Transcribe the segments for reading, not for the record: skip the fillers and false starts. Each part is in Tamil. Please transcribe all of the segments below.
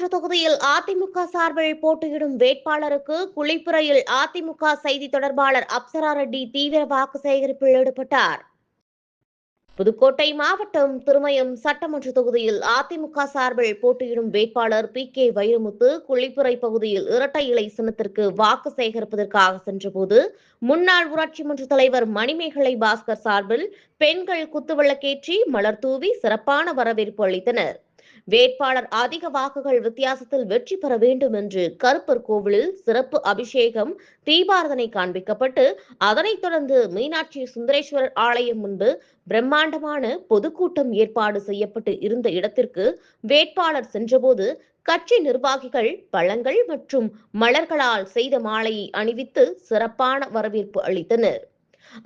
சட்டமன்ற தொகுதியில் அதிமுக சார்பில் போட்டியிடும் வேட்பாளருக்கு குளிப்புறையில் அதிமுக செய்தி தொடர்பாளர் அப்சரா ரெட்டி தீவிர வாக்கு சேகரிப்பில் ஈடுபட்டார். புதுக்கோட்டை மாவட்டம் திருமயம் சட்டமன்ற தொகுதியில் அதிமுக சார்பில் போட்டியிடும் வேட்பாளர் பி.கே. வைரமுத்து குளிப்புறை பகுதியில் இரட்டை இலை சின்னத்திற்கு வாக்கு சேகரிப்பதற்காக சென்றபோது முன்னாள் ஊராட்சி மன்ற தலைவர் மணிமேகலை பாஸ்கர் சார்பில் பெண்கள் குத்துவிளக்கேற்றி மலர் தூவி சிறப்பான வரவேற்பு அளித்தனர். வேட்பாளர் அதிக வாக்குகள் வித்தியாசத்தில் வெற்றி பெற வேண்டும் என்று கருப்பர் கோவிலில் சிறப்பு அபிஷேகம் தீபாரதனை காண்பிக்கப்பட்டு அதனைத் தொடர்ந்து மீனாட்சி சுந்தரேஸ்வரர் ஆலயம் முன்பு பிரம்மாண்டமான பொதுக்கூட்டம் ஏற்பாடு செய்யப்பட்டு இருந்த இடத்திற்கு வேட்பாளர் சென்றபோது கட்சி நிர்வாகிகள் பழங்கள் மற்றும் மலர்களால் செய்த மாலையை அணிவித்து சிறப்பான வரவேற்பு அளித்தனர்.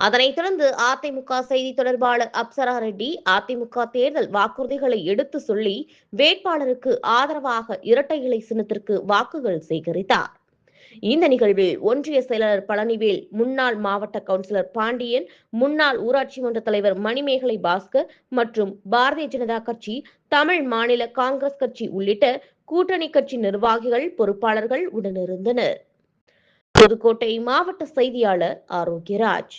அதனைத் தொடர்ந்து அதிமுக செய்தி தொடர்பாளர் அப்சரா ரெட்டி அதிமுக தேர்தல் வாக்குறுதிகளை எடுத்து சொல்லி வேட்பாளருக்கு ஆதரவாக இரட்டை இலை சின்னத்திற்கு வாக்குகள் சேகரித்தார். இந்த நிகழ்வில் ஒன்றிய செயலாளர் பழனிவேல், முன்னாள் மாவட்ட கவுன்சிலர் பாண்டியன், முன்னாள் ஊராட்சி மன்ற தலைவர் மணிமேகலை பாஸ்கர் மற்றும் பாரதிய ஜனதா கட்சி, தமிழ் மாநில காங்கிரஸ் கட்சி உள்ளிட்ட கூட்டணி கட்சி நிர்வாகிகள், பொறுப்பாளர்கள் உடனிருந்தனர். புதுக்கோட்டை மாவட்ட செய்தியாளர் ஆரோக்கியராஜ்.